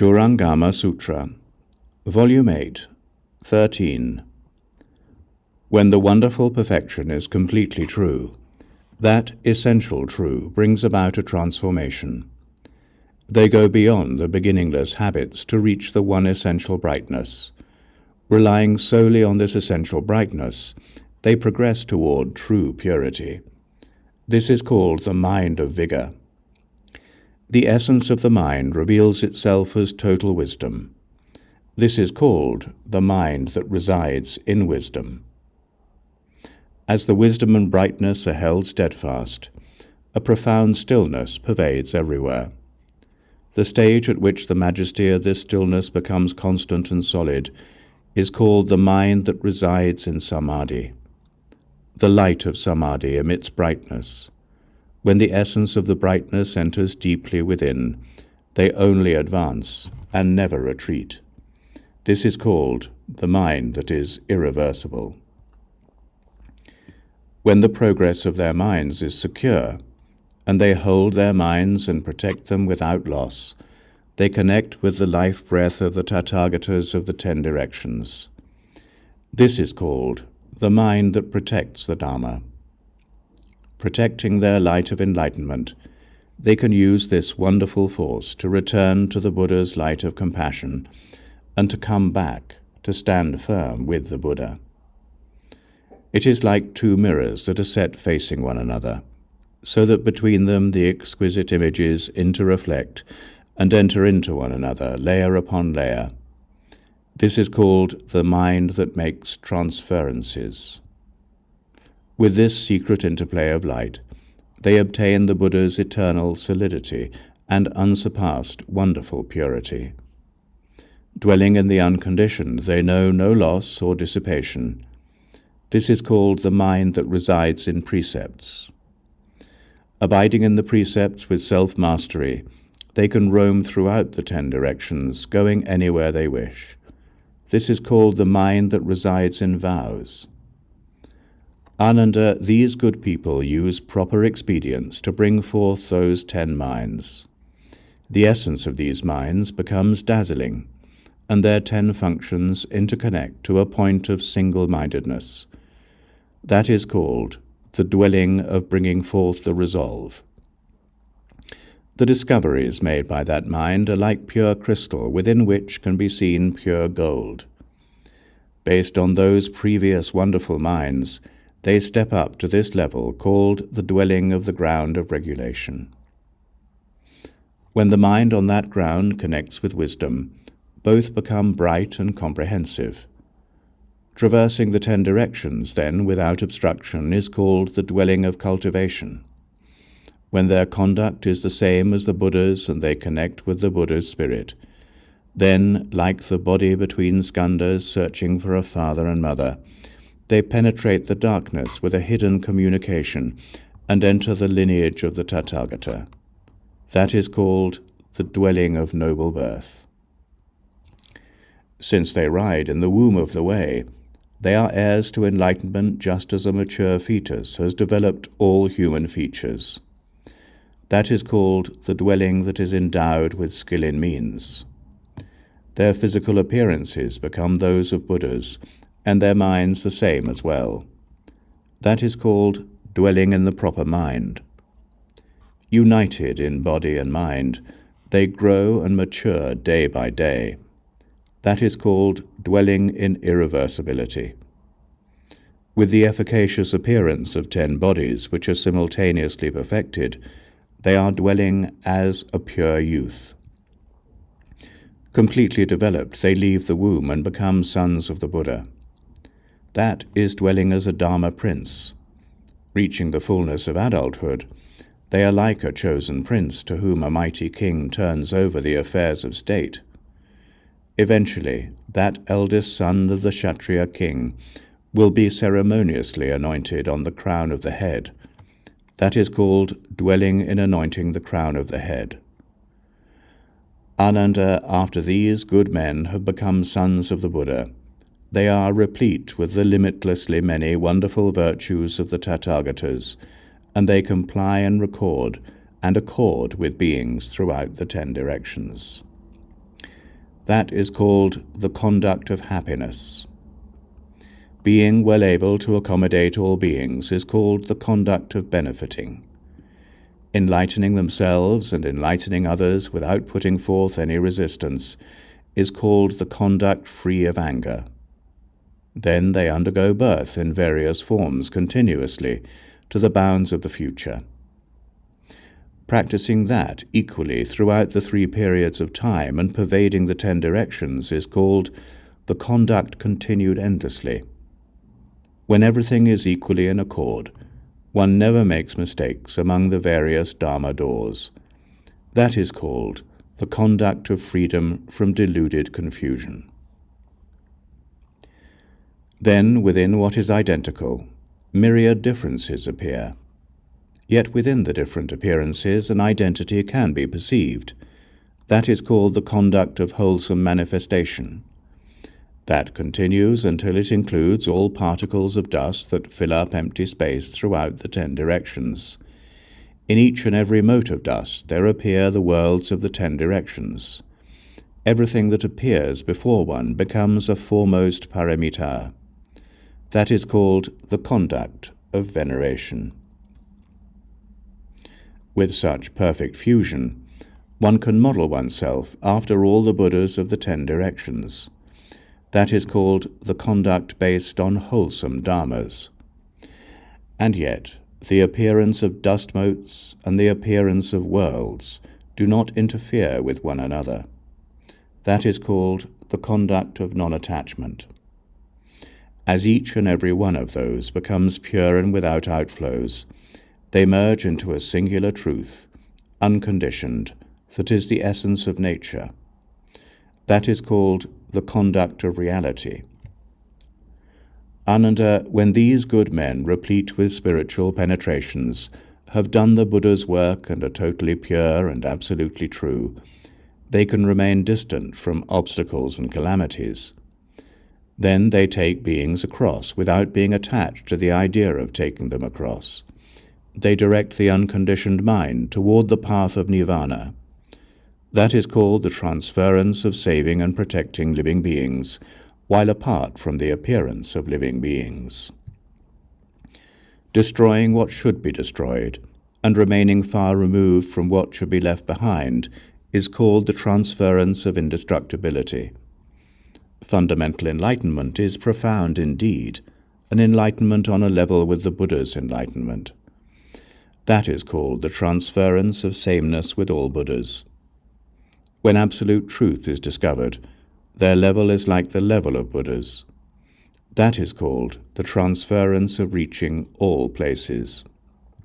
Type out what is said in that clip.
Surangama Sutra, Volume 8, 13. When the wonderful perfection is completely true, that essential true brings about a transformation. They go beyond the beginningless habits to reach the one essential brightness. Relying solely on this essential brightness, they progress toward true purity. This is called the mind of vigor. The essence of the mind reveals itself as total wisdom. This is called the mind that resides in wisdom. As the wisdom and brightness are held steadfast, a profound stillness pervades everywhere. The stage at which the majesty of this stillness becomes constant and solid is called the mind that resides in samadhi. The light of samadhi emits brightness. When the essence of the brightness enters deeply within, they only advance and never retreat. This is called the mind that is irreversible. When the progress of their minds is secure, and they hold their minds and protect them without loss, they connect with the life breath of the Tathagatas of the 10 directions. This is called the mind that protects the Dharma. Protecting their light of enlightenment, they can use this wonderful force to return to the Buddha's light of compassion and to come back to stand firm with the Buddha. It is like two mirrors that are set facing one another, so that between them the exquisite images interreflect and enter into one another, layer upon layer. This is called the mind that makes transferences. With this secret interplay of light, they obtain the Buddha's eternal solidity and unsurpassed wonderful purity. Dwelling in the unconditioned, they know no loss or dissipation. This is called the mind that resides in precepts. Abiding in the precepts with self-mastery, they can roam throughout the 10 directions, going anywhere they wish. This is called the mind that resides in vows. Ananda, these good people use proper expedients to bring forth those 10 minds. The essence of these minds becomes dazzling, and their 10 functions interconnect to a point of single-mindedness. That is called the dwelling of bringing forth the resolve. The discoveries made by that mind are like pure crystal within which can be seen pure gold. Based on those previous wonderful minds, they step up to this level called the dwelling of the ground of regulation. When the mind on that ground connects with wisdom, both become bright and comprehensive. Traversing the 10 directions, then, without obstruction, is called the dwelling of cultivation. When their conduct is the same as the Buddha's and they connect with the Buddha's spirit, then, like the body between skandhas searching for a father and mother, they penetrate the darkness with a hidden communication and enter the lineage of the Tathagata. That is called the dwelling of noble birth. Since they ride in the womb of the way, they are heirs to enlightenment just as a mature fetus has developed all human features. That is called the dwelling that is endowed with skill in means. Their physical appearances become those of Buddhas, and their minds the same as well. That is called dwelling in the proper mind. United in body and mind, they grow and mature day by day. That is called dwelling in irreversibility. With the efficacious appearance of 10 bodies which are simultaneously perfected, they are dwelling as a pure youth. Completely developed, they leave the womb and become sons of the Buddha. That is dwelling as a Dharma prince. Reaching the fullness of adulthood, they are like a chosen prince to whom a mighty king turns over the affairs of state. Eventually, that eldest son of the Kshatriya king will be ceremoniously anointed on the crown of the head. That is called dwelling in anointing the crown of the head. Ananda, after these good men have become sons of the Buddha, they are replete with the limitlessly many wonderful virtues of the Tathagatas, and they comply and accord with beings throughout the 10 directions. That is called the conduct of happiness. Being well able to accommodate all beings is called the conduct of benefiting. Enlightening themselves and enlightening others without putting forth any resistance is called the conduct free of anger. Then they undergo birth in various forms continuously to the bounds of the future. Practicing that equally throughout the 3 periods of time and pervading the 10 directions is called the conduct continued endlessly. When everything is equally in accord, one never makes mistakes among the various Dharma doors. That is called the conduct of freedom from deluded confusion. Then, within what is identical, myriad differences appear. Yet within the different appearances an identity can be perceived. That is called the conduct of wholesome manifestation. That continues until it includes all particles of dust that fill up empty space throughout the 10 directions. In each and every mote of dust there appear the worlds of the 10 directions. Everything that appears before one becomes a foremost paramita. That is called the conduct of veneration. With such perfect fusion, one can model oneself after all the Buddhas of the 10 directions. That is called the conduct based on wholesome dharmas. And yet, the appearance of dust motes and the appearance of worlds do not interfere with one another. That is called the conduct of non-attachment. As each and every one of those becomes pure and without outflows, they merge into a singular truth, unconditioned, that is the essence of nature. That is called the conduct of reality. Ananda, when these good men, replete with spiritual penetrations, have done the Buddha's work and are totally pure and absolutely true, they can remain distant from obstacles and calamities. Then they take beings across without being attached to the idea of taking them across. They direct the unconditioned mind toward the path of nirvana. That is called the transference of saving and protecting living beings, while apart from the appearance of living beings. Destroying what should be destroyed, and remaining far removed from what should be left behind, is called the transference of indestructibility. Fundamental enlightenment is profound indeed, an enlightenment on a level with the Buddha's enlightenment. That is called the transference of sameness with all Buddhas. When absolute truth is discovered, their level is like the level of Buddhas. That is called the transference of reaching all places.